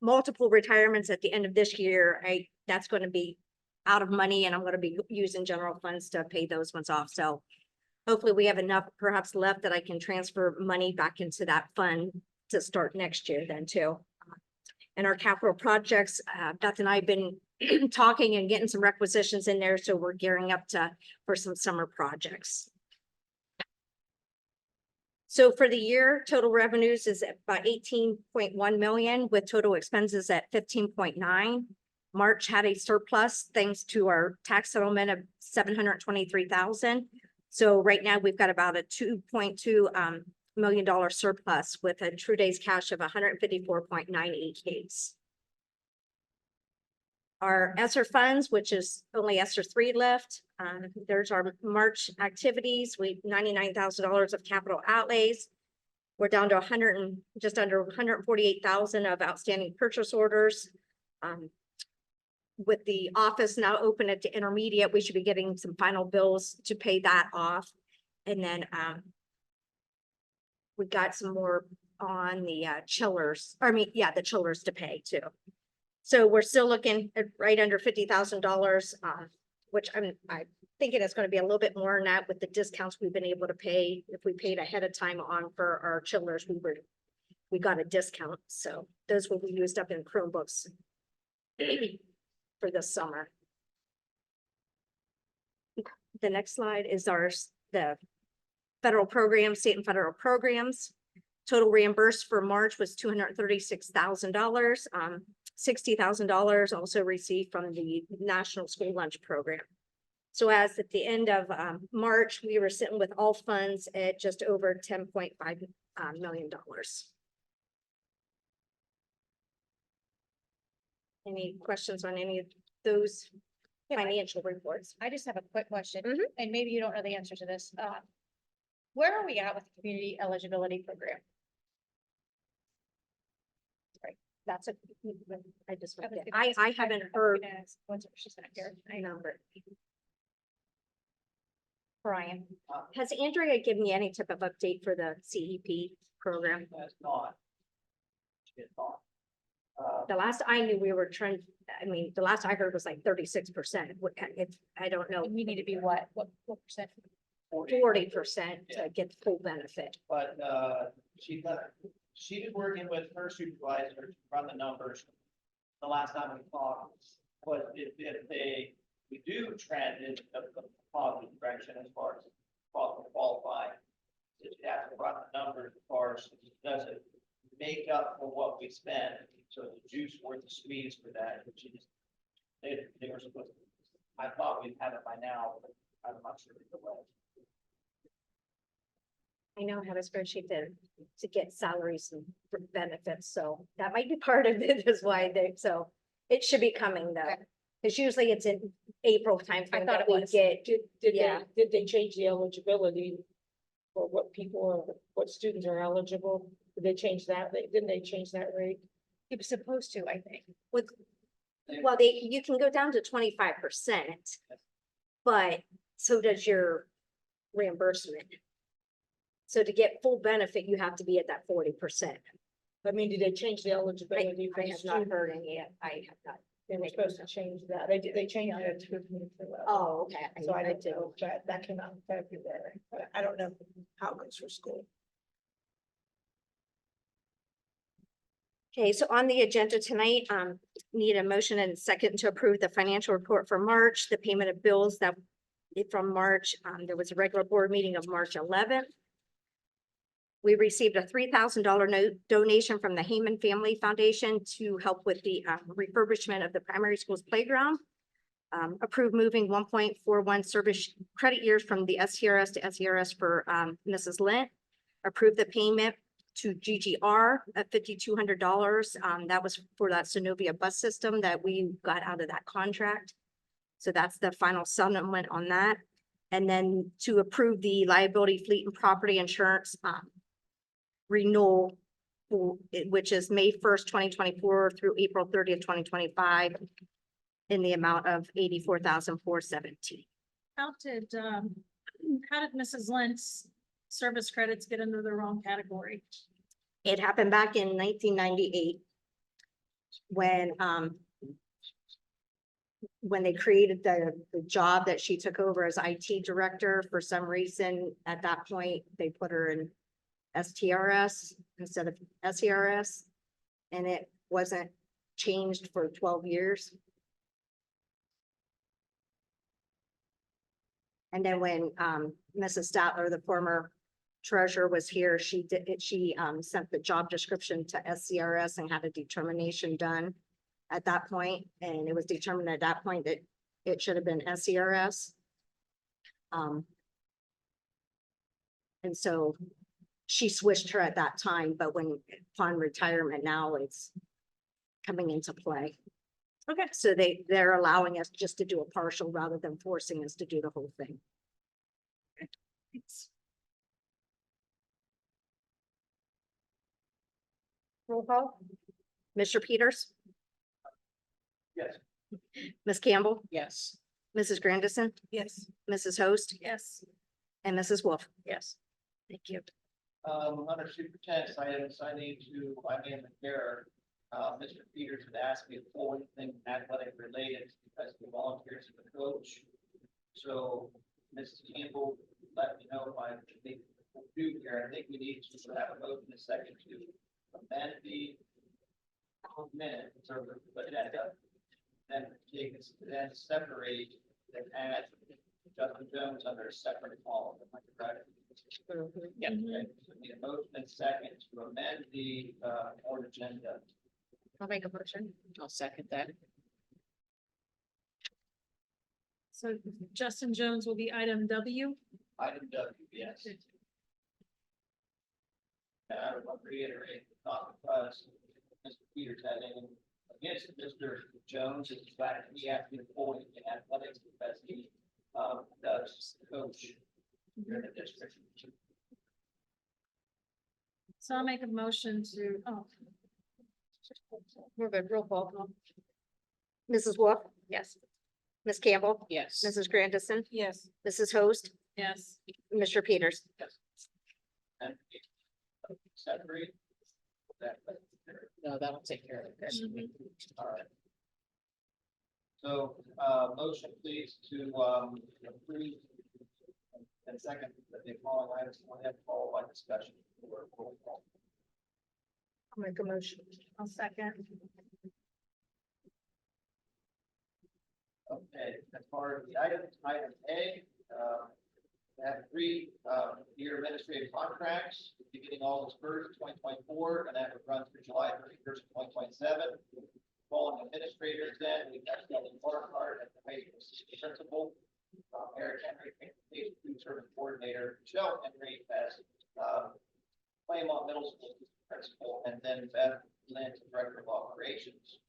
multiple retirements at the end of this year, that's going to be out of money, and I'm going to be using general funds to pay those ones off. So hopefully we have enough perhaps left that I can transfer money back into that fund to start next year then too. And our capital projects, Beth and I have been talking and getting some requisitions in there, so we're gearing up for some summer projects. So for the year, total revenues is at about 18.1 million, with total expenses at 15.9. March had a surplus thanks to our tax settlement of 723,000. So right now we've got about a $2.2 million surplus with a true days cash of 154.98 days. Our ESSER funds, which is only ESSER 3 left. There's our March activities. We $99,000 of capital outlays. We're down to just under 148,000 of outstanding purchase orders. With the office now open at the intermediate, we should be getting some final bills to pay that off. And then we got some more on the chillers, the chillers to pay too. So we're still looking at right under $50,000, which I'm thinking it's going to be a little bit more than that with the discounts we've been able to pay. If we paid ahead of time on for our chillers, we got a discount. So those will be used up in Chromebooks for this summer. The next slide is the federal programs, state and federal programs. Total reimbursed for March was $236,000. $60,000 also received from the National School Lunch Program. So as at the end of March, we were sitting with all funds at just over $10.5 million. Any questions on any of those financial reports? I just have a quick question, Mhm. and maybe you don't know the answer to this. Where are we at with the community eligibility program? That's I just, I was gonna I ask- haven't was heard. gonna ask, she's not here. I know. Number. Brian. Has Andrea given you any type of update for the CEP program? That's not. It's not. The last I knew, we were trying, the last I heard was like 36%. I don't know, We need to be what percent? 40% to get the full benefit. But she was working with her supervisor to run the numbers the last time we talked. But if we do trend in a positive direction as far as qualifying, you have to run the numbers as far as does it make up for what we spend? So the juice worth the squeeze for that, which is they were supposed to. I thought we'd have it by now, but I'm not sure either way. I know how to spreadsheet to get salaries and benefits, so that might be part of it is why so it should be coming though. Because usually it's in April timeframe thought that it we was. get. Did they change the eligibility for what what students are eligible? Did they change that? Didn't they change that rate? He was supposed to, I think. Well, you can go down to 25%, but so does your reimbursement. So to get full benefit, you have to be at that 40%. Did they change the eligibility? I have not heard any yet. I have not. They were supposed to change that. They changed it to. Oh, okay. So I didn't know that came out in February, but I don't know how it goes for school. Okay, so on the agenda tonight, need a motion and a second to approve the financial report for March, the payment of bills that from March, there was a regular board meeting of March 11th. We received a $3,000 donation from the Heyman Family Foundation to help with the refurbishment of the primary school's playground. Approve moving 1.41 service credit years from the SCRS to SERS for Mrs. Lint. Approve the payment to GGR at $5,200. That was for that Synovia bus system that we got out of that contract. So that's the final settlement on that. And then to approve the liability, fleet and property insurance renewal, which is May 1st, 2024 through April 30th, 2025 in the amount of $84,417. How did Mrs. Lent's service credits get into the wrong category? It happened back in 1998 when they created the job that she took over as IT director. For some reason, at that point, they put her in STRS instead of SERS, and it wasn't changed for 12 years. And then when Mrs. Statler, the former treasurer, was here, she sent the job description to SCRS and had a determination done at that point, and it was determined at that point that it should have been SCRS. And so she switched her at that time, but upon retirement now it's coming into play. Okay. So they're allowing us just to do a partial rather than forcing us to do the whole thing. Thanks. Roll call. Mr. Peters, Yes. Ms. Campbell, Yes. Mrs. Grandison, Yes. Mrs. Host, Yes. and Mrs. Wolf. Yes. Thank you. Under superintendent's items, I need to, I made an error. Mr. Peters had asked me to pull anything athletic related because he volunteers as a coach. So Mrs. Campbell let me know if I think we'll do here. I think we need to have a vote in a second to amend the minutes or the agenda. Then take this, then separate and add Justin Jones under a separate column. Am I correct? Yeah. Okay, so we need a motion and second to amend the board agenda. I'll make a motion. I'll second that. So Justin Jones will be item W. Item W, yes. And I would want to reiterate, not because Mr. Peters had anything against Mr. Jones, it's the fact that he has been appointed in athletics because he does coach here in the district. So I'll make a motion to, We're good. Roll call. Mrs. Wolf, Yes. Ms. Campbell, Yes. Mrs. Grandison, Yes. Mrs. Host, yes. Mr. Peters. And separate that. No, that'll take care of it. All right. So, motion please to approve and second that the following items will have followed by discussion. Roll call. I'll make a motion. I'll second. Okay, as far as the item A, we have three year administrative contracts beginning August 1st, 2024, and that would run through July 31st, 2027. Following administrators, then we have Kelly Barnhart as the high school principal, Eric Henry, food service coordinator, Michelle Henry as Claymont Middle School principal, and then Beth Lynn, director of operations.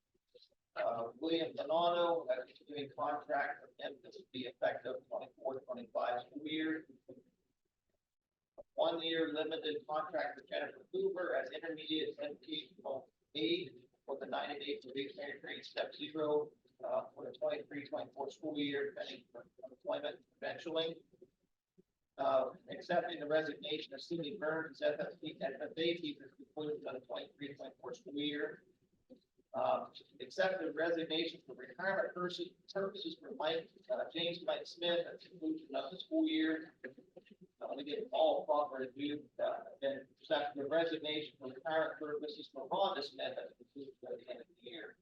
William Bonanno, a continuing contract with him, this would be effective 24-25 school year. 1 year limited contract with Jennifer Hoover as intermediate educational aide for the 90-day probationary period step 0 for the 23-24 school year, depending on employment eventually. Accepting the resignation of Cindy Burns as FFA teacher concluded on the 23-24 school year. Accept the resignation for retirement purposes for James Mike Smith at the conclusion of the school year. To get all proper due, then accept the resignation for retirement purposes for Rhonda Smith at the conclusion of the end of the year.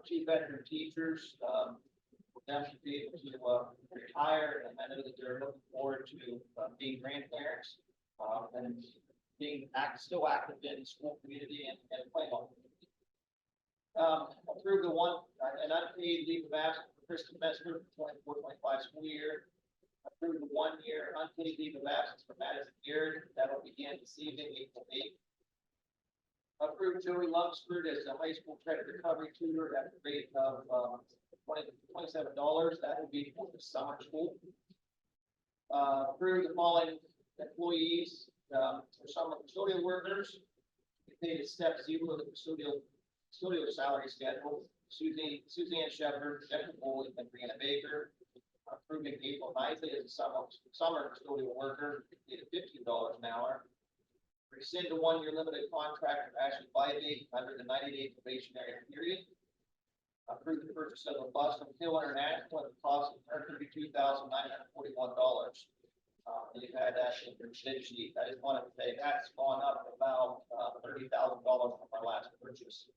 Two veteran teachers, for them to be able to retire, and I know that they're looking forward to being grandparents and being still active in the school community and Claymont. Approve the an unpaid leave of absence for Kristen Messer, 24-25 school year. Approve the 1-year unpaid leave of absence for Madison Garrett, that'll begin this evening, April 8th. Approve Joey Luxford as a high school credit recovery tutor at the rate of $27, that will be for the summer school. Approve the following employees, for summer custodial workers, paid at step 0 of the custodial salary schedule. Suzanne Shepherd, Jennifer Foley, and Brianna Baker. Approving April 9th as a summer custodial worker, paid at $15 an hour. Rescind a 1-year limited contract for Ashley Bybee under the 90-day probationary period. Approve the purchase of a bus from Hill International at the cost of $132,941. You've had that in your bid sheet. I just wanted to say that's gone up about $30,000 from our last purchase.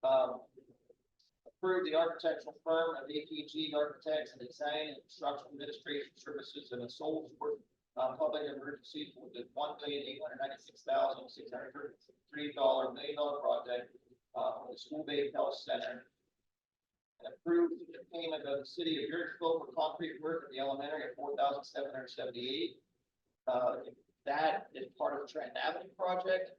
Approve the architectural firm of APG Architects and Design and Construction Administration Services and a sole source public emergency for the $1,896,633 million project for the school-based health center. And approve the payment of the city of Yurtsville for concrete work at the elementary at $4,778. That is part of the Trent Avenue project.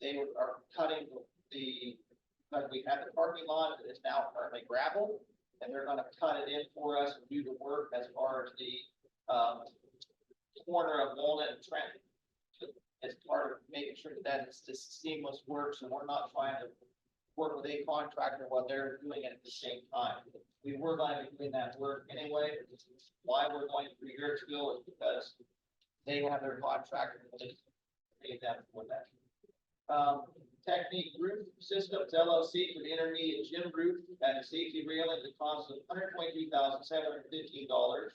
They are cutting because we have the parking lot that is now currently gravel, and they're going to cut it in for us and do the work as far as the corner of Walnut and Trent, as part of making sure that it's just seamless work, so we're not trying to work with a contractor while they're doing it at the same time. We were going to be doing that work anyway. Why we're going through Yurtsville is because they have their contractor and they pay them for that. Technique Roof Systems LLC for the intermediate gym roof and safety railing at the cost of $122,715.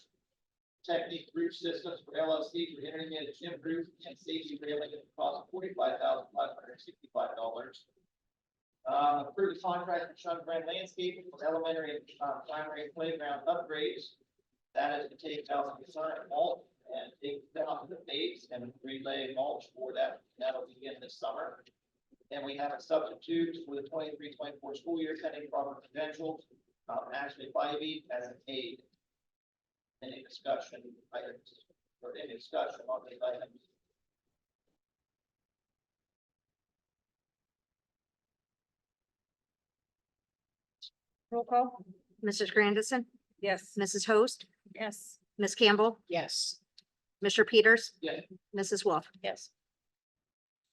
Technique Roof Systems for LLC for the intermediate gym roof and safety railing at the cost of $45,565. Approve the contract for Sean Brand Landscaping for elementary and primary playground upgrades. That is to take out the design mulch and take down the base and relay mulch for that. That'll begin this summer. And we have a substitute for the 23-24 school year pending proper credentials. Ashley Bybee as an aide. Any discussion items or any discussion on these items? Roll call. Mrs. Grandison, Yes. Mrs. Host, Yes. Ms. Campbell, Yes. Mr. Peters, Yes. Mrs. Wolf. Yes.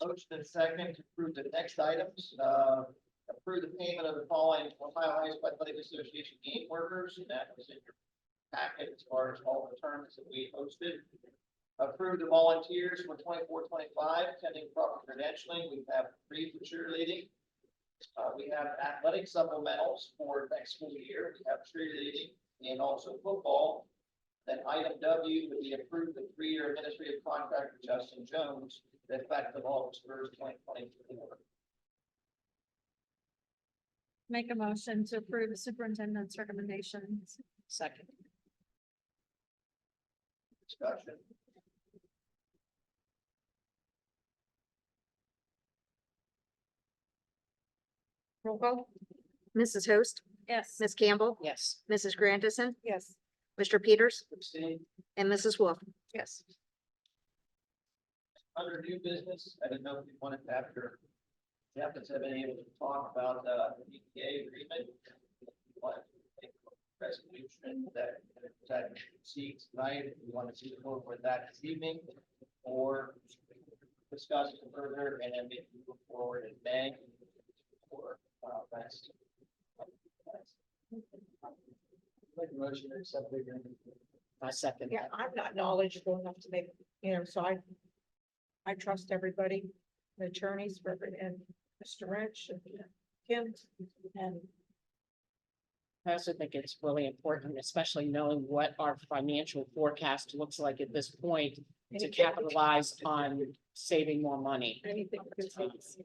Motion and second to approve the next items, approve the payment of the following Ohio High School Athletic Association game workers, and that was in your packet as far as all the tournaments that we hosted. Approve the volunteers for 24-25 pending proper credentialing. We have 3 for cheerleading. We have athletic supplementals for next school year. We have cheerleading and also football. Then item W would be approved the 3-year administrative contract with Justin Jones, effective August 1st, 2024. Make a motion to approve the superintendent's recommendations. Second. Discussion. Roll call. Mrs. Host, Yes. Ms. Campbell, Yes. Mrs. Grandison, Yes. Mr. Peters, Abstain. and Mrs. Wolf. Yes. Under new business, I didn't know if you wanted to, after Jeff has been able to talk about the EPA agreement. You want to take a resolution that seeks tonight, if you want to see the vote for that this evening, or discuss it further and then maybe move forward in May. Or that's. Make a motion to accept the agreement. I second. Yeah, I'm not knowledgeable enough to make, so I trust everybody, the attorneys for, and Mr. Wrench and Kim and I also think it's really important, especially knowing what our financial forecast looks like at this point, to capitalize on saving more money. anything.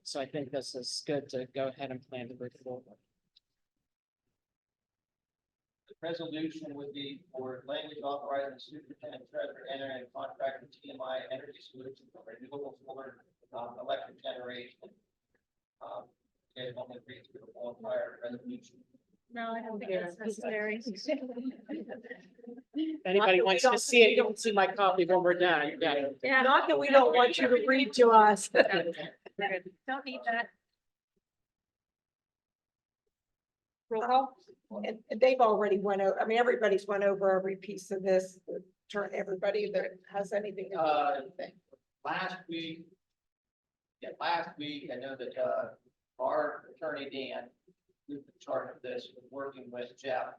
So I think this is good to go ahead and plan to move forward. The resolution would be for language authorizing the superintendent treasurer enter in contract with TMI Energy Solutions for renewable solar electric generation. And only read through the whole entire resolution. No, I don't think that's necessary. If anybody wants to see it, you can see my copy when we're done. Yeah. Yeah. Not that we don't want you to read to us. Don't need that. Roll call. And they've already went over, I mean, everybody's went over every piece of this, turn everybody that has anything to do with anything. Last week. Yeah, last week, I know that, our attorney Dan, who's in charge of this, was working with Jeff,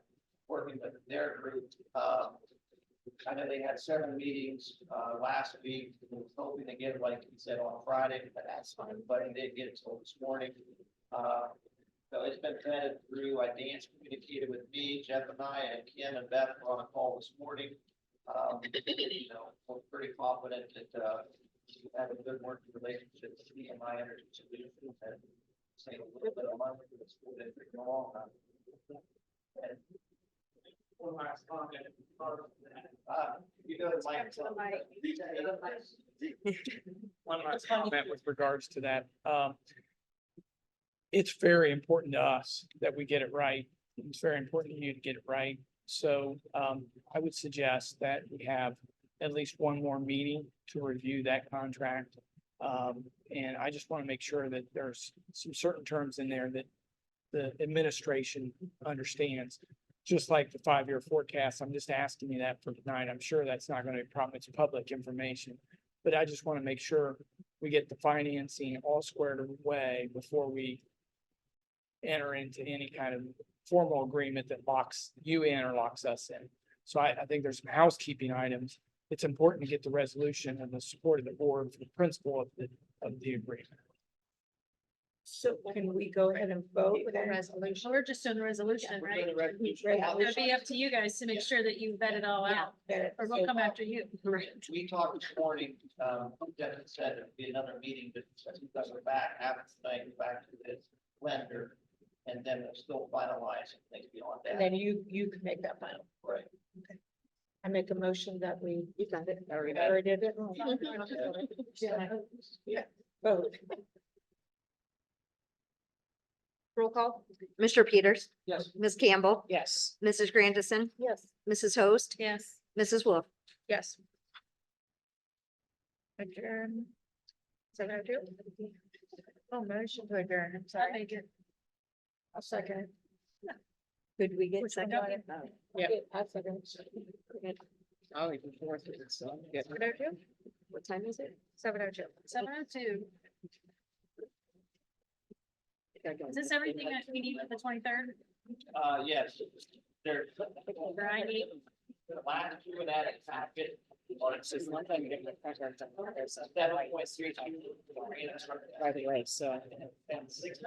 working with their group. I know they had 7 meetings, last week, was hoping to get, like he said, on Friday, but that's fine, but he didn't get it till this morning. So it's been vetted through, Dan's communicated with me, Jeff and I, and Kim and Beth were on a call this morning. You know, we're pretty confident that, we have a good working relationship with CMI Energy Solutions and save a little bit of money for the school district in the long run. And One last comment. You go to Mike. One last comment with regards to that. It's very important to us that we get it right. It's very important to you to get it right. So I would suggest that we have at least one more meeting to review that contract. And I just want to make sure that there's some certain terms in there that the administration understands. Just like the 5-year forecast, I'm just asking you that for tonight. I'm sure that's not going to be a problem. It's public information. But I just want to make sure we get the financing all squared away before we enter into any kind of formal agreement that locks you in or locks us in. So I think there's some housekeeping items. It's important to get the resolution and the support of the board for the principle of the agreement. So can we go ahead and vote with that? Resolution. We're just doing the resolution, right? Resolution. It'd be up to you guys to make sure that you vet it all out, or we'll come after you. We talked this morning, Devin said it'd be another meeting, but because we're back, have it tonight, back to this lender. And then we'll still finalize things beyond And that. then you can make that final. Right. I make a motion that we. You got it. Already Already did it. Yeah, vote. Roll call. Mr. Peters, Yes. Ms. Campbell, Yes. Mrs. Grandison, Yes. Mrs. Host, Yes. Mrs. Wolf. Yes. Adjourn. 7:02. Oh, motion to adjourn, I'm sorry. I'll second it. Could we get Which one second? got it? Yeah. I second. Oh, even fourth is so good. 7:02? What time is it? 7:02. 7:02. Is this everything that we need for the 23rd? Yes, there. Right. The last two of that packet. It's just one thing to get the contract done. There's a deadline, 7.3 times. By the way, so. And 6